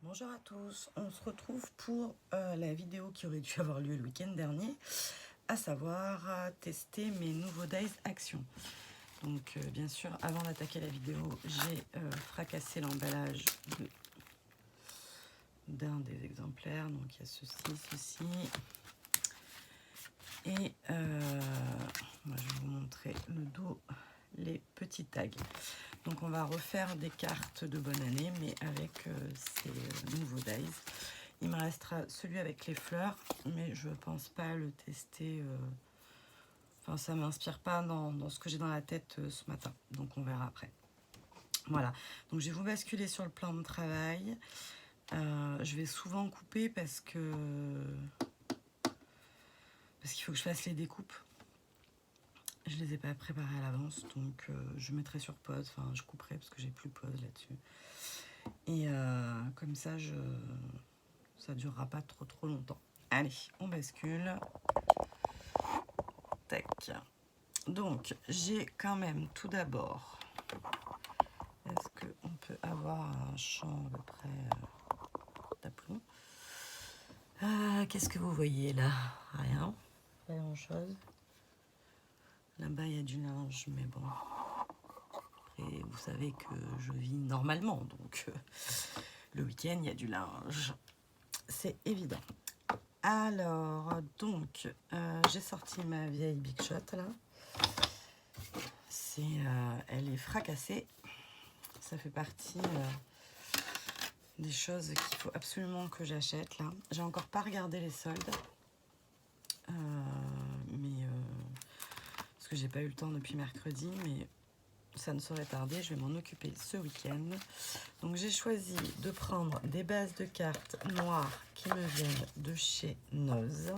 Bonjour à tous, on se retrouve pour la vidéo qui aurait dû avoir lieu le week-end dernier, à savoir tester mes nouveaux Days Action. Donc bien sûr, avant d'attaquer la vidéo, j'ai fracassé l'emballage d'un des exemplaires. Donc il y a ceci, et moi, je vais vous montrer le dos, les petits tags. Donc on va refaire des cartes de bonne année, mais avec ces nouveaux Days. Il me restera celui avec les fleurs, mais je pense pas le tester. Enfin, ça m'inspire pas dans ce que j'ai dans la tête ce matin. Donc on verra après. Voilà. Donc je vais vous basculer sur le plan de travail. Je vais souvent couper parce qu'il faut que je fasse les découpes. Je les ai pas préparées à l'avance, donc je mettrai sur pause. Enfin, je couperai parce que j'ai plus pause là-dessus. Et comme ça, ça durera pas trop longtemps. Allez, on bascule. Tac. Donc, j'ai quand même tout d'abord, est-ce qu'on peut avoir un champ à peu près d'aplomb? Qu'est-ce que vous voyez là? Rien, pas grand-chose. Là-bas, il y a du linge, mais bon. Et vous savez que je vis normalement, donc le week-end, il y a du linge. C'est évident. Alors, donc, j'ai sorti ma vieille Big Shot, là. Elle est fracassée. Ça fait partie des choses qu'il faut absolument que j'achète, là. J'ai encore pas regardé les soldes. Parce que j'ai pas eu le temps depuis mercredi, mais ça ne saurait tarder, je vais m'en occuper ce week-end. Donc j'ai choisi de prendre des bases de cartes noires qui me viennent de chez Noz.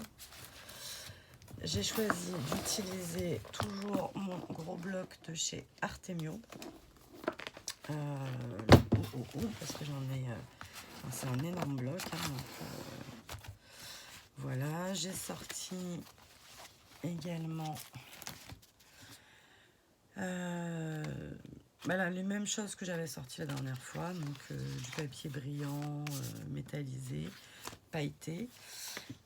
J'ai choisi d'utiliser toujours mon gros bloc de chez Artemio. Parce que j'en ai... c'est un énorme bloc. Voilà, j'ai sorti également les mêmes choses que j'avais sorties la dernière fois, donc du papier brillant, métallisé, pailleté,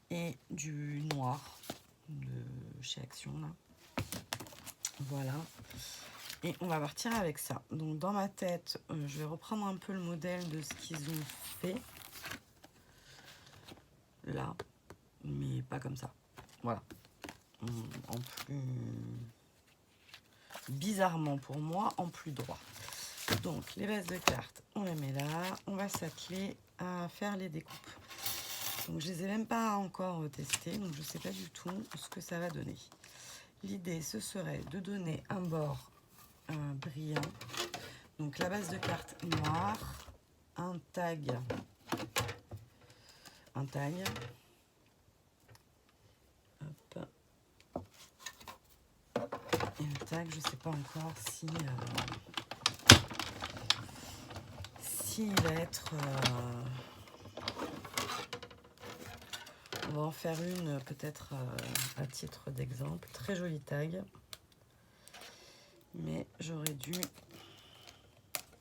et du noir de chez Action, là. Voilà. Et on va partir avec ça. Donc dans ma tête, je vais reprendre un peu le modèle de ce qu'ils ont fait. Là. Mais pas comme ça. Voilà. En plus... bizarrement pour moi, en plus droit. Donc les bases de cartes, on les met là. On va s'atteler à faire les découpes. Donc je les ai même pas encore testées, donc je sais pas du tout ce que ça va donner. L'idée, ce serait de donner un bord brillant. Donc la base de cartes noire, un tag, Hop. Et un tag, je sais pas encore si il va être... on va en faire une peut-être à titre d'exemple. Très joli tag. Mais j'aurais dû...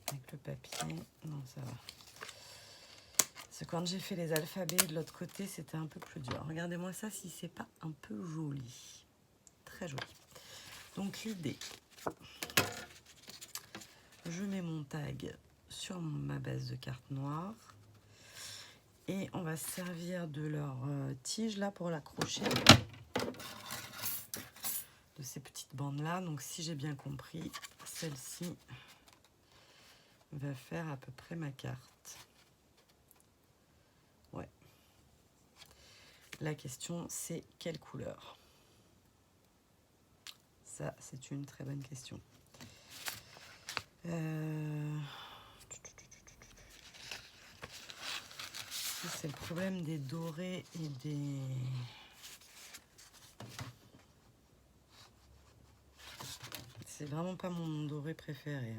avec le papier... Non, ça va. Parce que quand j'ai fait les alphabets de l'autre côté, c'était un peu plus dur. Regardez-moi ça si c'est pas un peu joli. Très joli. Donc l'idée... je mets mon tag sur ma base de cartes noires. Et on va se servir de leur tige là pour l'accrocher. De ces petites bandes là. Donc si j'ai bien compris, celle-ci va faire à peu près ma carte. Ouais. La question c'est quelle couleur? Ça c'est une très bonne question. C'est le problème des dorés et des... c'est vraiment pas mon doré préféré.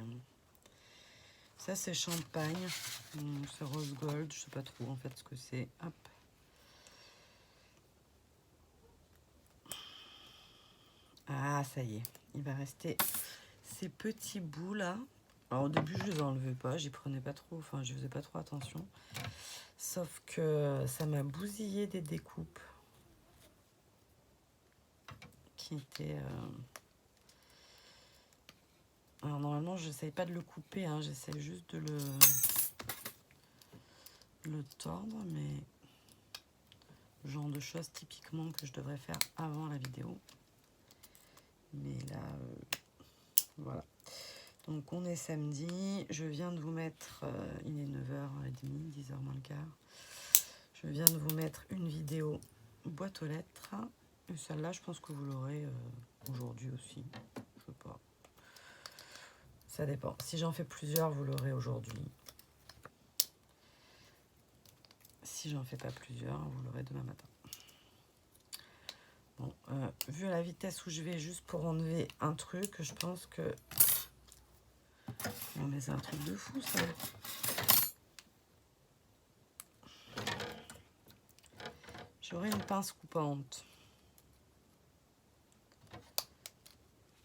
Ça c'est champagne, c'est rose gold, je sais pas trop en fait ce que c'est. Hop. Ah ça y est, il va rester ces petits bouts là. Alors au début, je les enlevais pas, j'y prenais pas trop, enfin, je faisais pas trop attention. Sauf que ça m'a bousillé des découpes qui étaient... Alors normalement, je n'essaye pas de le couper, hein, j'essaie juste de le tordre, mais le genre de choses typiquement que je devrais faire avant la vidéo. Mais là, voilà. Donc on est samedi, je viens de vous mettre, il est 9h30, 10h moins le quart. Je viens de vous mettre une vidéo boîte aux lettres. Et celle-là, je pense que vous l'aurez aujourd'hui aussi. Je sais pas. Ça dépend. Si j'en fais plusieurs, vous l'aurez aujourd'hui. Si j'en fais pas plusieurs, vous l'aurez demain matin. Bon, vu la vitesse où je vais, juste pour enlever un truc, je pense que... Non mais c'est un truc de fou ça. J'aurai une pince coupante.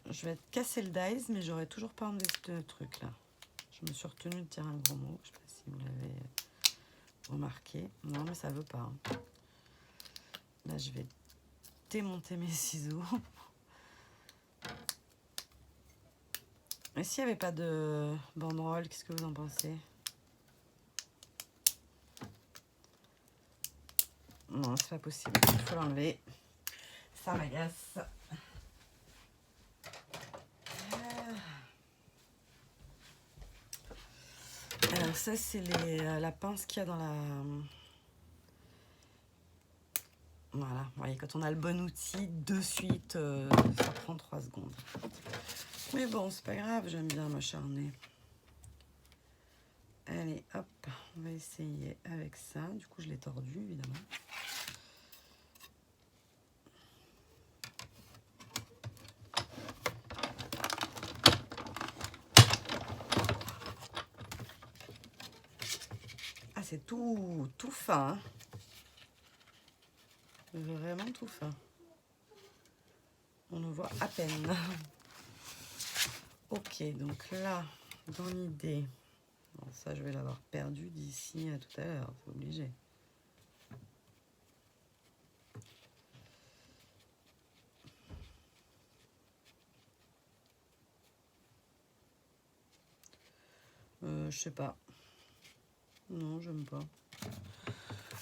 Je vais casser le dies, mais j'aurais toujours pas enlevé ce truc là. Je me suis retenue de dire un gros mot. Je sais pas si vous l'avez remarqué. Non mais ça veut pas. Hein. Là je vais démonter mes ciseaux. Et s'il n'y avait pas de banderole, qu'est-ce que vous en pensez? Non, c'est pas possible. Il faut l'enlever. Ça m'agace. Alors ça, c'est la pince qu'il y a dans la... Voilà, vous voyez, quand on a le bon outil, de suite, ça prend 3 secondes. Mais bon, c'est pas grave, j'aime bien m'acharner. Allez, hop, on va essayer avec ça. Du coup, je l'ai tordu, évidemment. Ah, c'est tout fin. Hein. Vraiment tout fin. On le voit à peine. Ok, donc là, dans l'idée... Bon, ça, je vais l'avoir perdu d'ici à tout à l'heure, c'est obligé. Je sais pas. Non, j'aime pas.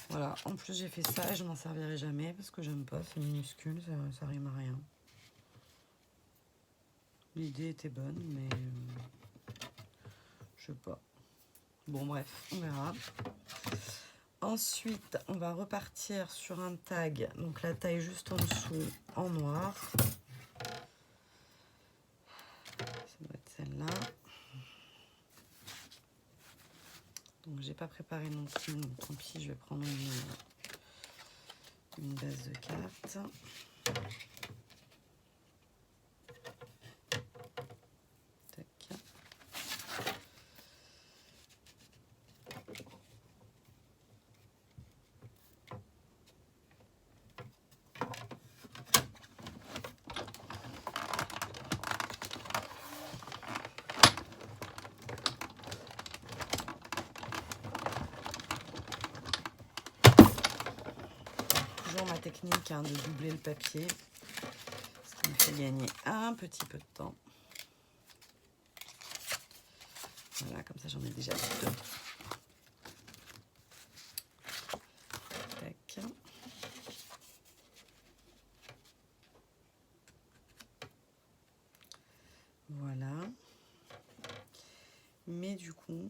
Voilà, en plus j'ai fait ça et je m'en servirai jamais parce que j'aime pas, c'est minuscule, ça rime à rien. L'idée était bonne, mais je sais pas. Bon bref, on verra. Ensuite, on va repartir sur un tag, donc la taille juste en dessous en noir. Ça doit être celle-là. Donc j'ai pas préparé non plus, donc tant pis, je vais prendre une base de cartes. Tac. Toujours ma technique hein, de doubler le papier, ce qui me fait gagner un petit peu de temps. Voilà, comme ça j'en ai déjà 2. Tac. Voilà. Mais du coup...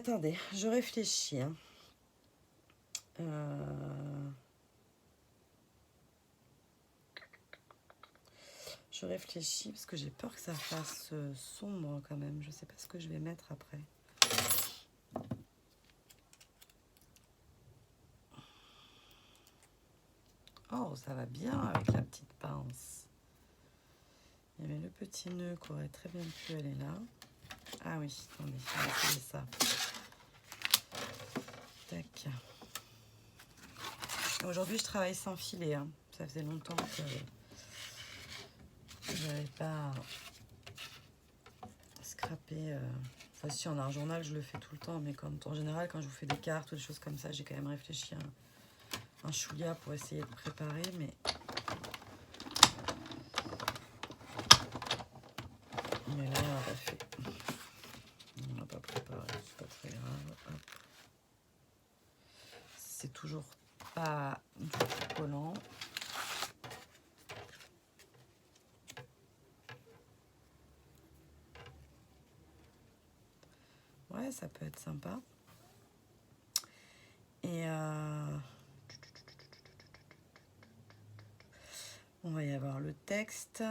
attendez, je réfléchis. Hein. Je réfléchis parce que j'ai peur que ça fasse sombre quand même. Je sais pas ce que je vais mettre après. Oh, ça va bien avec la petite pince. Il y avait le petit nœud qui aurait très bien pu aller là. Ah oui, attendez, on va essayer ça. Tac. Aujourd'hui, je travaille sans filet. Hein. Ça faisait longtemps que je n'avais pas scrappé. Enfin, si en art journal, je le fais tout le temps, mais en général, quand je vous fais des cartes ou des choses comme ça, j'ai quand même réfléchi à un chouïa pour essayer de préparer, mais là, on n'a pas fait. On n'a pas préparé, c'est pas très grave. Hop. C'est toujours pas du tout collant. Ouais, ça peut être sympa. Et on va y avoir le texte,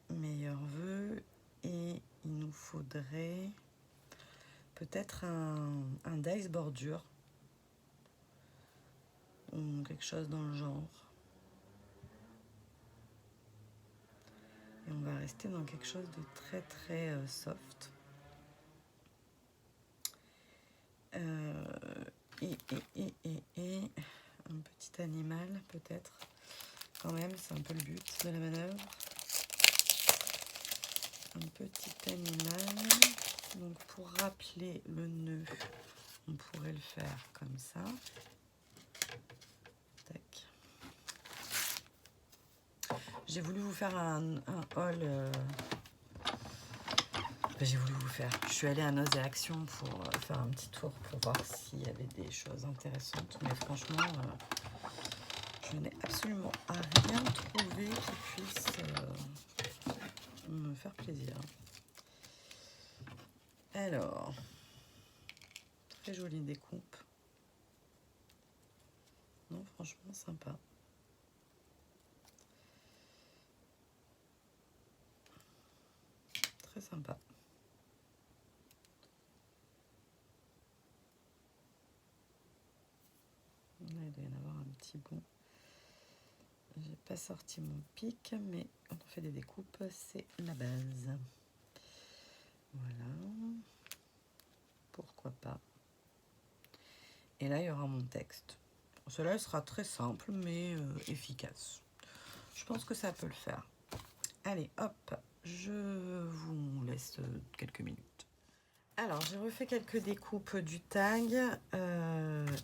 meilleurs vœux, et il nous faudrait peut-être un dice bordure ou quelque chose dans le genre. Et on va rester dans quelque chose de très très soft. Et un petit animal peut-être. Quand même, c'est un peu le but de la manœuvre. Un petit animal. Donc pour rappeler le nœud, on pourrait le faire comme ça. Tac. J'ai voulu vous faire un haul. J'ai voulu vous faire. Je suis allée à Noz et Action pour faire un petit tour pour voir s'il y avait des choses intéressantes. Mais franchement, je n'ai absolument rien trouvé qui puisse me faire plaisir. Alors, très jolie découpe. Non, franchement, sympa. Très sympa. Là, il doit y en avoir un petit bon. J'ai pas sorti mon pic, mais quand on fait des découpes, c'est la base. Voilà. Pourquoi pas. Et là, il y aura mon texte. Cela sera très simple, mais efficace. Je pense que ça peut le faire. Allez, hop, je vous laisse quelques minutes. Alors, j'ai refait quelques découpes du tag.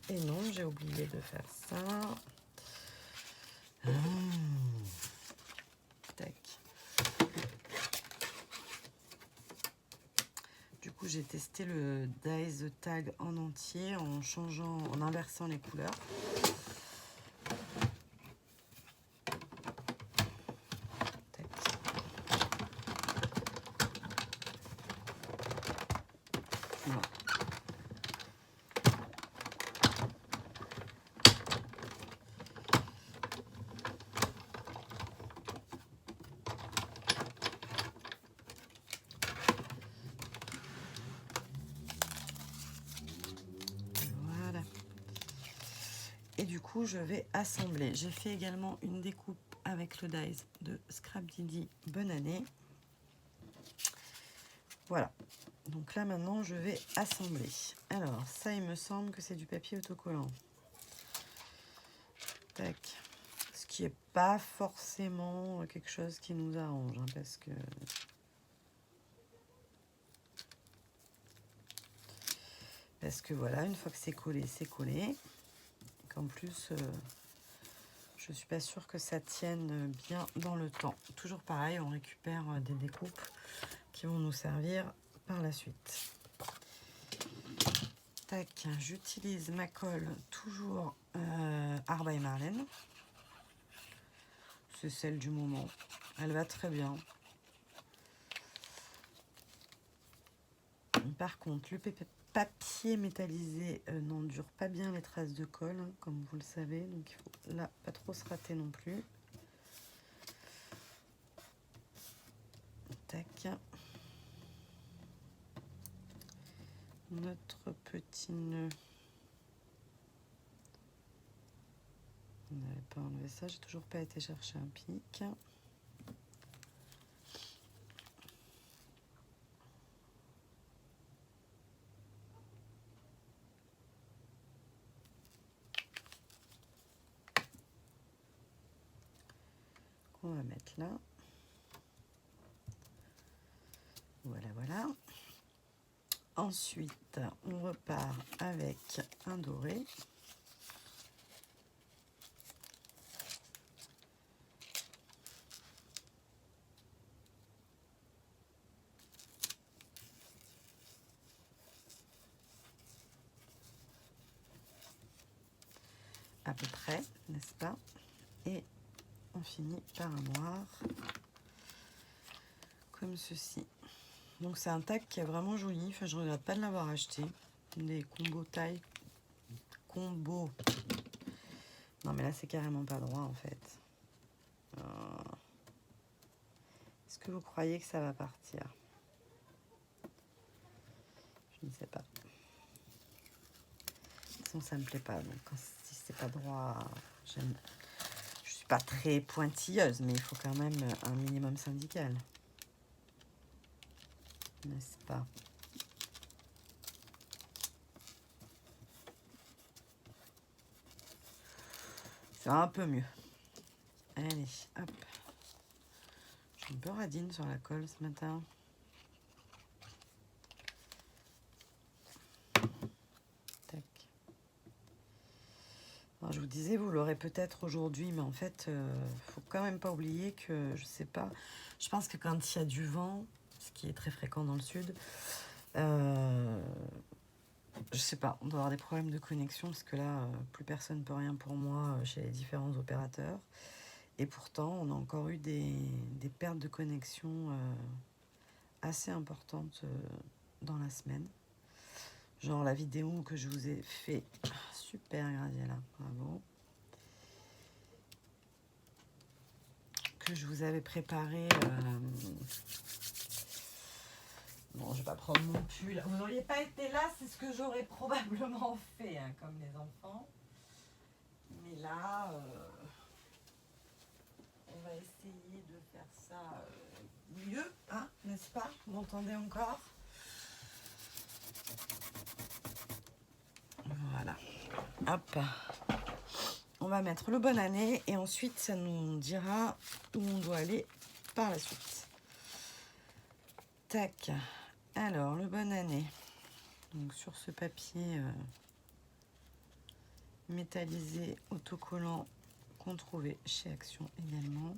Et non, j'ai oublié de faire ça. Tac. Du coup, j'ai testé le Dies Tag en entier en inversant les couleurs. Voilà. Voilà. Et du coup, je vais assembler. J'ai fait également une découpe avec le dies de Scrap Didi Bonne Année. Voilà. Donc là, maintenant, je vais assembler. Alors, ça, il me semble que c'est du papier autocollant. Tac. Ce qui n'est pas forcément quelque chose qui nous arrange, hein, parce que voilà, une fois que c'est collé, c'est collé. Qu'en plus, je suis pas sûre que ça tienne bien dans le temps. Toujours pareil, on récupère des découpes qui vont nous servir par la suite. Tac, j'utilise ma colle toujours Art by Marlène. C'est celle du moment. Elle va très bien. Par contre, le papier métallisé n'endure pas bien les traces de colle, hein, comme vous le savez. Donc, il faut là pas trop se rater non plus. Tac. Notre petit nœud. On n'avait pas enlevé ça. J'ai toujours pas été chercher un pic. on va mettre là. Voilà, voilà. Ensuite, on repart avec un doré. À peu près, n'est-ce pas? Et on finit par un noir, comme ceci. Donc c'est un tag qui est vraiment joli, enfin je regrette pas de l'avoir acheté. Des combos taille, combo. Non mais là c'est carrément pas droit en fait. Est-ce que vous croyez que ça va partir? Je ne sais pas. De toute façon ça me plaît pas, donc si c'est pas droit, j'aime. Je suis pas très pointilleuse, mais il faut quand même un minimum syndical. N'est-ce pas? C'est un peu mieux. Allez, hop. Je suis un peu radine sur la colle ce matin. Tac. Alors, je vous disais, vous l'aurez peut-être aujourd'hui, mais en fait, faut quand même pas oublier que, je sais pas, je pense que quand il y a du vent, ce qui est très fréquent dans le sud, je sais pas, on doit avoir des problèmes de connexion parce que là, plus personne ne peut rien pour moi chez les différents opérateurs. Et pourtant, on a encore eu des pertes de connexion assez importantes dans la semaine. Genre la vidéo que je vous ai fait, super Graziella, bravo. Que je vous avais préparé. Bon, je vais pas prendre mon pull. Vous n'auriez pas été là, c'est ce que j'aurais probablement fait, hein, comme les enfants. Mais là, on va essayer de faire ça mieux, hein, n'est-ce pas? Vous m'entendez encore? Voilà. Hop. On va mettre le bonne année et ensuite ça nous dira où on doit aller par la suite. Tac. Alors, le bonne année. Donc sur ce papier métallisé autocollant qu'on trouvait chez Action également.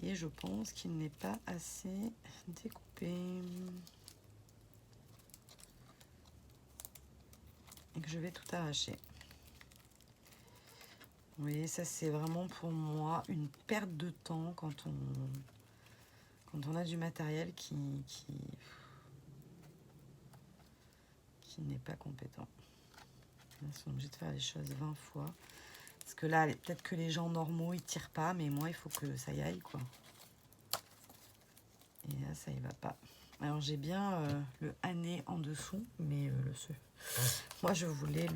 Et je pense qu'il n'est pas assez découpé. Et que je vais tout arracher. Vous voyez, ça c'est vraiment pour moi une perte de temps quand on a du matériel qui n'est pas compétent. Ils sont obligés de faire les choses 20 fois. Parce que là, peut-être que les gens normaux, ils tirent pas, mais moi, il faut que ça y aille, quoi. Et là, ça y va pas. Alors, j'ai bien le année en dessous, mais moi, je voulais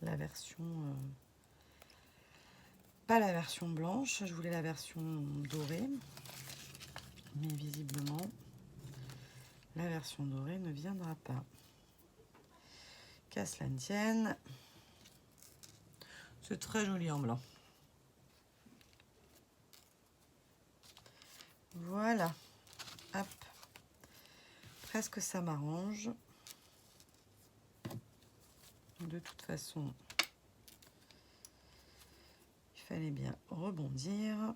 la version... pas la version blanche, je voulais la version dorée. Mais visiblement, la version dorée ne viendra pas. Qu'à cela ne tienne. C'est très joli en blanc. Voilà. Hop. Presque ça m'arrange. De toute façon, il fallait bien rebondir.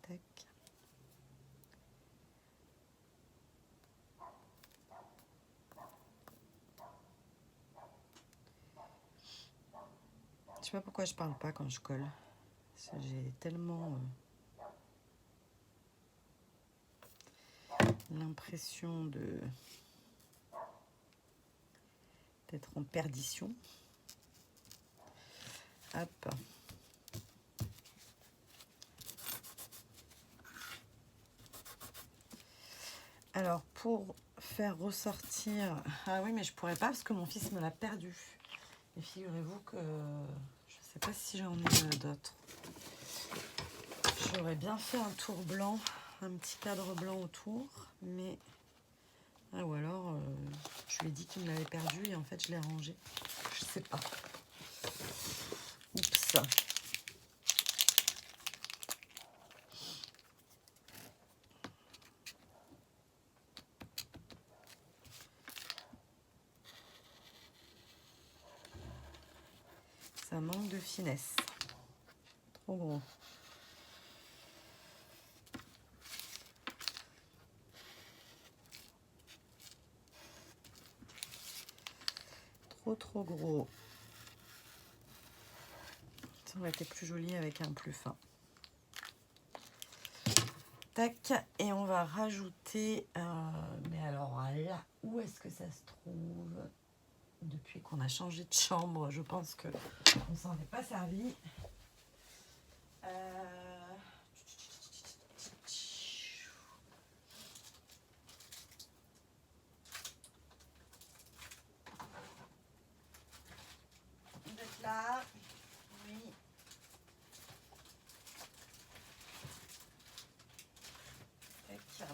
Tac. Je sais pas pourquoi je parle pas quand je colle. J'ai tellement l'impression d'être en perdition. Hop. Alors, pour faire ressortir... Ah oui, mais je pourrais pas parce que mon fils me l'a perdu. Et figurez-vous que je sais pas si j'en ai d'autres. J'aurais bien fait un tour blanc, un petit cadre blanc autour, mais... Ah, ou alors, je lui ai dit qu'il me l'avait perdu et en fait, je l'ai rangé. Je sais pas. Oups. Ça manque de finesse. Trop gros. Trop gros. Ça aurait été plus joli avec un plus fin. Tac, et on va rajouter, mais alors là, où est-ce que ça se trouve? Depuis qu'on a changé de chambre, je pense que on s'en est pas servi. Vous êtes là? Oui. Tac.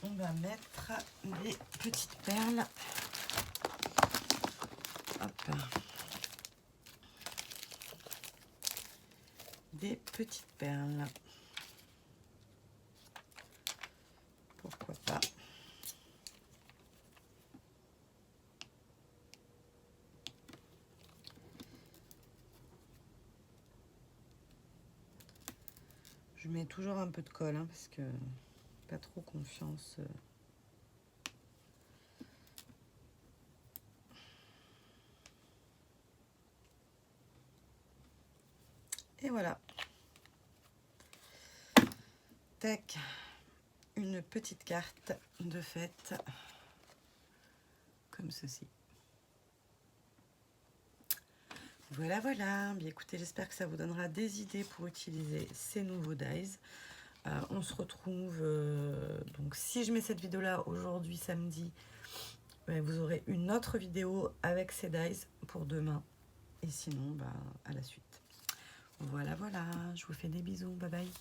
On va mettre des petites perles. Hop. Des petites perles. Pourquoi pas. Je mets toujours un peu de colle hein, parce que pas trop confiance. Et voilà. Tac. Une petite carte de fête comme ceci. Voilà, voilà. Bien écoutez, j'espère que ça vous donnera des idées pour utiliser ces nouveaux dies. On se retrouve, donc si je mets cette vidéo là aujourd'hui samedi, vous aurez une autre vidéo avec ces dies pour demain. Et sinon, à la suite. Voilà, voilà. Je vous fais des bisous. Bye bye.